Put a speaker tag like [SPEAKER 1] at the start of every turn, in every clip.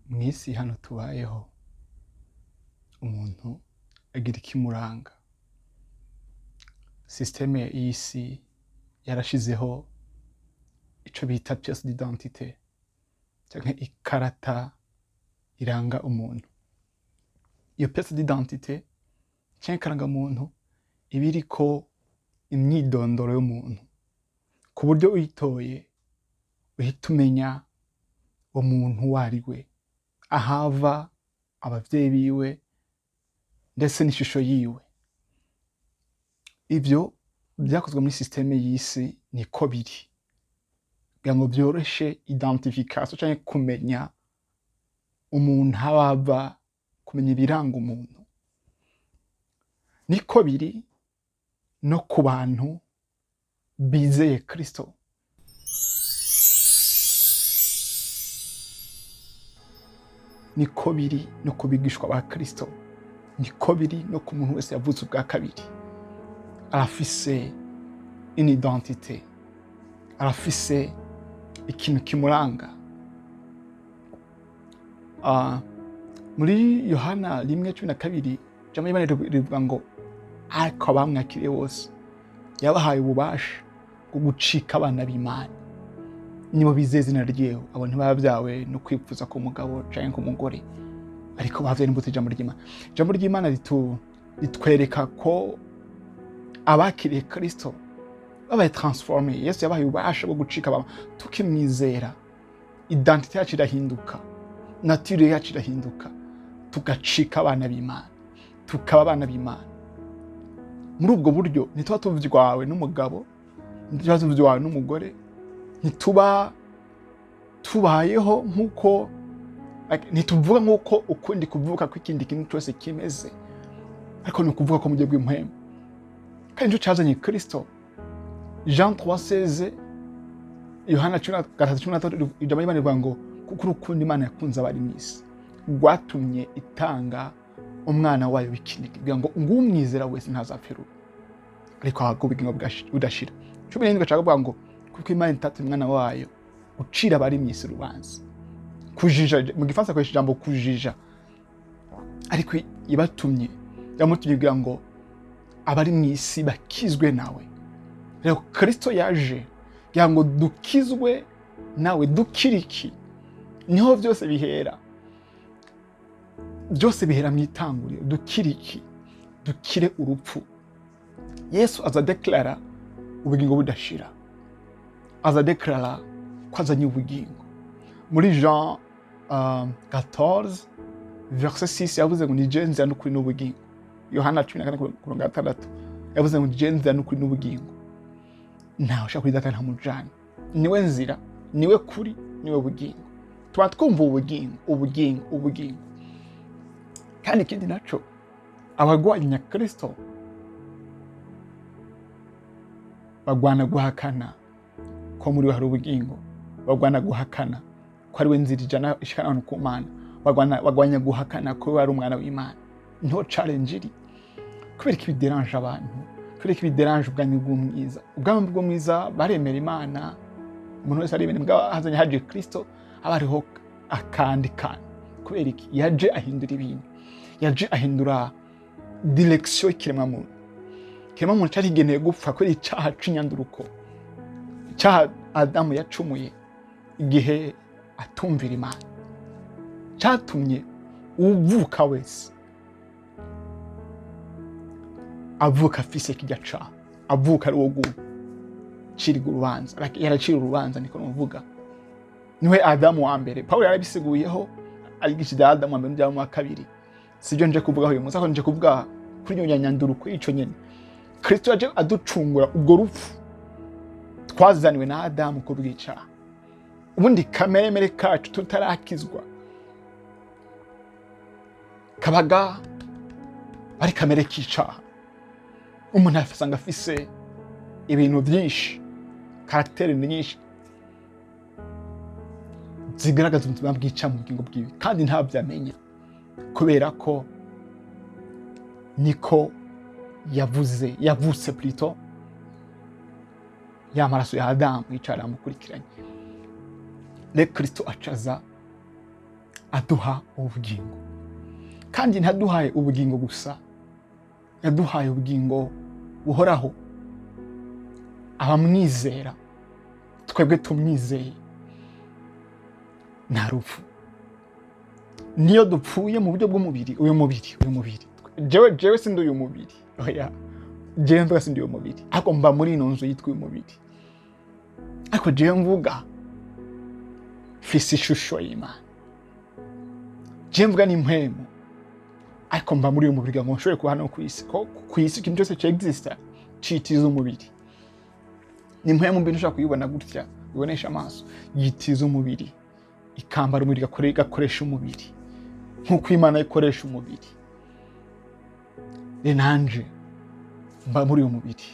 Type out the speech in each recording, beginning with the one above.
[SPEAKER 1] mwisi hano tubayeho umuntu agira ikimuranga. Systeme y'isi yarashizeho ico bita pièce d'identité canke ikarata iranga umuntu. Iyo pièce d'identité canke ikaranga muntu ibiriko imyidondoro y'umuntu, ku buryo uyitoye uhita umenya umuntu wariwe, ahava, abavyeyi biwe ndetse n'ishusho yiwe. Ivyo vyakozwe muri systeme y'isi niko biri, kugira ngo vyoroshe identification canke kumenya umuntu ahava, kumenya ibiranga umuntu. Niko biri no ku bantu bizeye Kristo. Niko biri no ku bigishwa ba Kristo. Niko biri no ku muntu wese yavutse ubwa kabiri. Arafise une identité, arafise ikintu kimuranga. Muri Yohana 1:12 jambo y'Imana rivuga ngo ariko abamwakiriye bose yabahaye ububasha bwo gucika abana b'Imana, nibo bizeye izina ryewe. Abo ntibabyawe no kwipfuza ku mugabo canke ku mugore, ariko bavyawe n'imbuto y'ijambo ry'Imana. Ijambo ry'Imana ritwereka ko abakiriye Kristo babaye transformé. Yesu yabahaye ububasha bwo gucika abana. Tukimwizera, identité yacu irahinduka, nature yacu irahinduka, tugacika abana b'Imana, tukaba abana b'Imana. Muri ubwo buryo ntituba tuvywawe n'umugabo, ntituba tuvywawe n'umugore, ntituba tubayeho nk'uko, ntituvuga nk'uko ukundi kuvuka ko ikindi kintu cyose kimeze, ariko ni ukuvuga ko mu gihe bw'impwemu. Kandi nico cazanye Kristo. Jean 3:16, Yohana 3:13, ijambo y'Imana rivuga ngo kuko urukundo Imana yakunze abari mw'isi rwatumye itanga umwana wayo w'ikinege, kugira ngo ngumwizera wese ntazapfira, ariko ahabwe ubugingo budashira. 17 gacavuga ngo kuko Imana itatumye umwana wayo ucira abari mw'isi urubanza. Kujija, mu gifaransa akoresha ijambo kujija, ariko yamutumye kugira ngo abari mw'isi bakizwe nawe. Rero Kristo yaje kugira ngo dukizwe nawe, dukiriki. Niho byose bihera. Byose bihera mu itanguriro, dukiriki, dukire urupfu. Yesu aza deklara ubugingo budashira, aza deklara ko azanye ubugingo. Muri Jean 14:6 yavuze ngo ni je nzira n'ukuri n'ubugingo. Yohana 14:6 yavuze ngo ni je nzira n'ukuri n'ubugingo, ntawe ushaka kuri Data ntamujana. Niwe nzira, niwe kuri, niwe bugingo. Tuba twumva ubugingo. Kandi ikindi naco, abagwanya Kristo bagwana guhakana ko muri we hari ubugingo, bagwana guhakana ko ari we nzira ijana ishikana ku Mana, bagwanya guhakana ko ari umwana w'Imana. Niho challenge iri. Kubera ko bideranje abantu, kubera ko bideranje ubwami bw'umwiza. Ubwami bw'umwiza baremera Imana, umuntu wese aremera mbwa hazanye haje Kristo, abariho akandi kantu. Kubera iki yaje ahindura ibintu, yaje ahindura direction y'ikiremwa muntu. Kiremwa muntu cyari kigeneye gupfa kubera icaha c'inyanduruko, icaha Adamu yacumuye igihe atumvira Imana, catumye uvuka wese avuka afise kijya caha, avuka ari wo gucirwa urubanza. Yaracira urubanza, niko nuvuga. Niwe Adamu wa mbere. Paulo yarabisiguyeho ayigisha Adamu wa mbere n'Adamu wa kabiri. Sivyo nje kuvuga uyu munsi, ariko nje kuvuga kuri iyo nyanduruko ico nyene. Kristo yaje aducungura ubwo rupfu twazaniwe na Adamu ko bwica. Ubundi kamere kacu tutarakizwa kabaga ari kamere kicaha. Umuntu afasanga afise ibintu byinshi, karaktere nyinshi zigaragaza ubuzima bwica mu bugingo bwiwe, kandi ntavyamenya, kubera ko niko yavutse plutôt ya maraso ya Adamu yicara mukurikiranye. Le Kristo acaza aduha ubugingo, kandi ntaduhaye ubugingo gusa, yaduhaye ubugingo buhoraho. Abamwizera, twebwe tumwizeye, nta rupfu. Niyo dupfuye mu buryo bw'umubiri, uyu mubiri jewe sindi uyu mubiri, oya, jewe mvuga sindi uyu mubiri, ariko mba muri ino nzu yitwa uyu mubiri, ariko jewe mvuga mfise ishusho y'Imana, jewe mvuga ni mpemu, ariko mba muri uyu mubiri ngo nshobore kuba hano kw'isi. Kw'isi ikintu cyose cyexista citiza umubiri, ni mpemu mbi ntushobora kuyibona gutya bibonesha amaso, yitiza umubiri, ikambara umubiri, igakoresha umubiri nk'uko Imana ikoresha umubiri. Nanje mba muri uyu mubiri,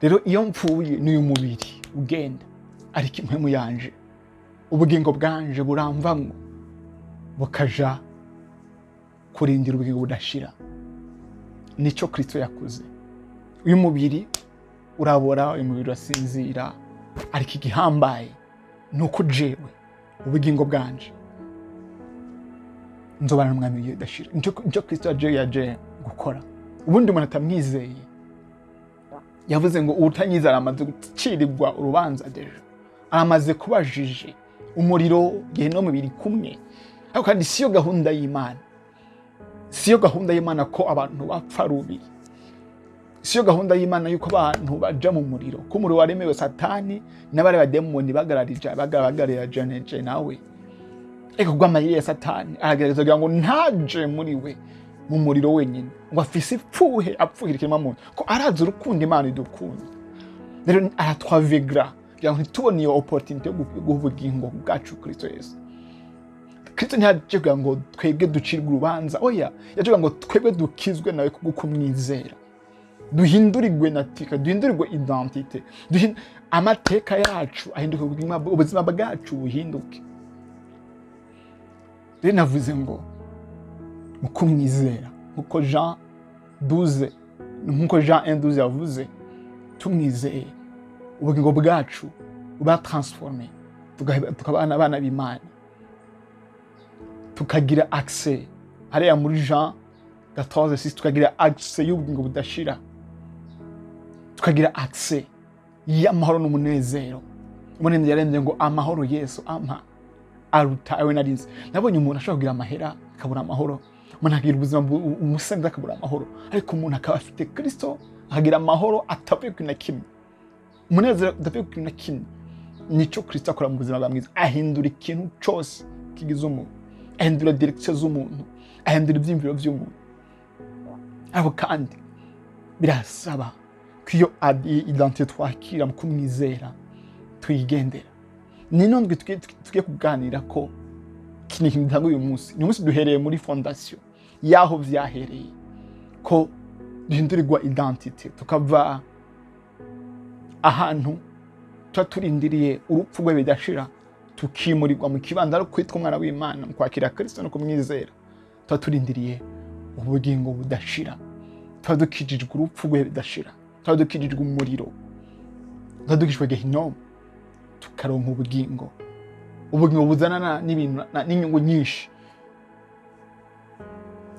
[SPEAKER 1] rero iyo mpfuye n'uyu mubiri ugenda, ariko impwemu yanje, ubugingo bwanje buramvamwo bukaja kurindira ubugingo budashira. Nico Kristo yakoze. Uyu mubiri urabora, uyu mubiri urasinzira, ariko igihambaye nuko jewe ubugingo bwanje nzobana n'umwami w'igihe udashira. Nico Kristo yaje gukora. Ubundi umuntu atamwizeye, yavuze ngo utanyizera aramaze gucirirwa urubanza deja, aramaze kubajije umuriro gehinomu biri kumwe. Ariko kandi siyo gahunda y'Imana, siyo gahunda y'Imana ko abantu bapfa rubi, siyo gahunda y'Imana yuko abantu baja mu muriro, ko umuriro waremewe Satani n'abari bademoni bagararije nawe. Eko gw'amayeri ya Satani aragerageza kugira ngo ntaje muri we mu muriro wenyine, ngo afise ipfuhe apfuhira ikiremwamuntu, ko arazi urukundo Imana idukunda. Rero aratwavegra kugira ngo ntitubone iyo opportunity yo guha ubugingo bwacu Kristo Yesu. Kristo ntiyaje kugira ngo twebwe ducirwe urubanza, oya, yaje kugira ngo twebwe dukizwe nawe kubwo kumwizera, duhindurirwe natika, duhindurirwe identite, amateka yacu ahinduke, ubuzima bwacu buhinduke. Rero navuze ngo mu kumwizera, nkuko Jean 1:12 yavuze, tumwizeye ubugingo bwacu buba transformé, tukabana abana b'Imana, tukagira accès hariya muri Jean 14:6, tukagira accès y'ubugingo budashira, tukagira accès y'amahoro n'umunezero. Umunezero yaremye ngo amahoro Yesu ampa aruta ayo narize. Nabonye umuntu ashobora kugira amahera akabura amahoro, umuntu akagira ubuzima umusenzi akabura amahoro, ariko umuntu akaba afite Kristo akagira amahoro atavuye ku na kimwe, umunezero utavuye ku na kimwe. Nico Kristo akora mu buzima bwa mwiza, ahindura ikintu cyose kigize umuntu, ahindura direction z'umuntu, ahindura ibyimviro by'umuntu. Abo kandi birasaba ko iyo identité twakira mu kumwizera tuyigendera. Nino tugiye kuganira ko kini kintu uyu munsi. Uyu munsi duhereye muri fondation yaho vyahereye, ko duhindurirwa identité, tukava ahantu turindiriye urupfu rwe bidashira, tukimurirwa mu kibandaro kwitwa umwana w'Imana, mu kwakira Kristo no kumwizera. Turindiriye ubugingo budashira, dukijijwe urupfu rwe bidashira, dukijijwe umuriro, dukijijwe gehinomu, tukaronka ubugingo buzanana n'ibintu n'inyungu nyinshi,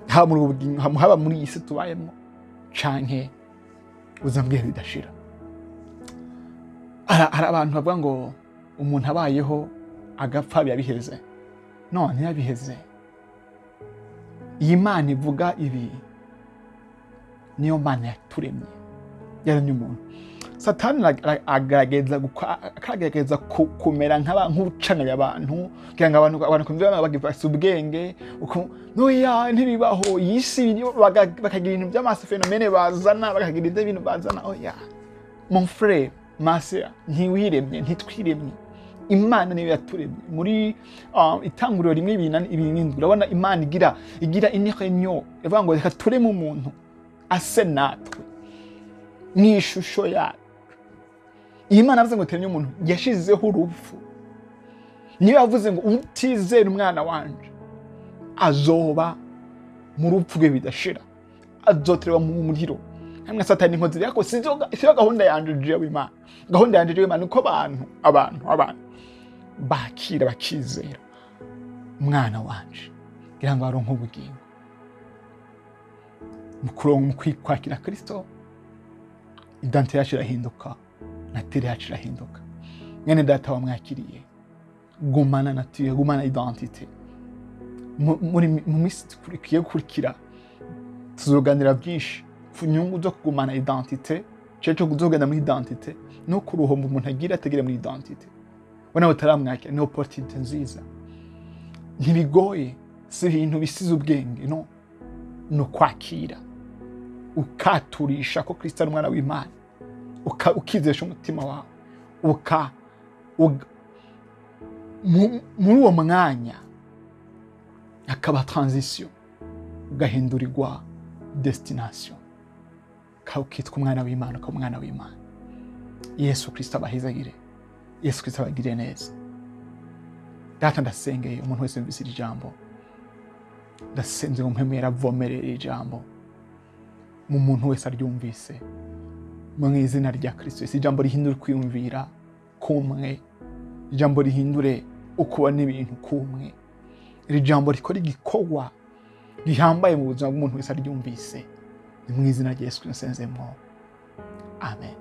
[SPEAKER 1] haba muri iyi si tubayemo canke ubuzima bwe bidashira. Hari abantu bavuga ngo umuntu abayeho agapfa biheze. No, ntiyabiheze. Iyi Mana ivuga ibi niyo Mana yaturemye, yaremye umuntu. Satani agerageza kumera nk'ucanganya abantu, kugira ngo abantu kumva bagifise ubwenge, noya ntibibaho, iyi si bakagira ibintu by'amaso phenomene bazana, bakagira ibintu bazana. Oya mon frère, ma sœur, ntiwiremye, ntitwiremye. Imana niyo yaturemye. Muri itanguriro rimwe 2:7 urabona Imana igira inyerenyo, ivuga ngo reka tureme umuntu ase natwe n'ishusho yacu. Imana yavuze ngo turemye umuntu, yashizeho urupfu. Niyo yavuze ngo utizera umwana wanje azoba mu rupfu rwe bidashira, azoterwa mu muriro. Hamwe Satani inkozi yako sizo gahunda yanje jewe Imana. Gahunda yanje jewe Imana uko abantu bakira bakizera umwana wanje kugira ngo aronke ubugingo mu kwakira Kristo. Identite yacu irahinduka, nature yacu irahinduka. Mwene data wamwakiriye, gumana nature, gumana identite. Mu minsi tukwiye gukurikira tuzoganira byinshi ku nyungu zo kugumana identite, cyo kuzogenda muri identite no kuruhomba umuntu agira ategere muri identite. Wana utaramwakira ni opportunity nziza, ntibigoye, si ibintu bisize ubwenge, no kwakira ukaturisha ko Kristo ari umwana w'Imana, ukizesha umutima wawe, muri uwo mwanya akaba transition, ugahindurirwa destination, ukitwa umwana w'Imana, ukaba umwana w'Imana. Yesu Kristo abahezagire, Yesu Kristo abagire neza. Data ndasengeye umuntu wese yumvise iri jambo, ndasenze ngo mpemu yaravomerera iri jambo mu muntu wese aryumvise, mu izina rya Kristo. Isi jambo rihindure kwiyumvira kumwe, ijambo rihindure ukubona ibintu kumwe, iri jambo rikora igikorwa gihambaye mu buzima bw'umuntu wese aryumvise. Ni mu izina rya Yesu Kristo nsenzemo, amen.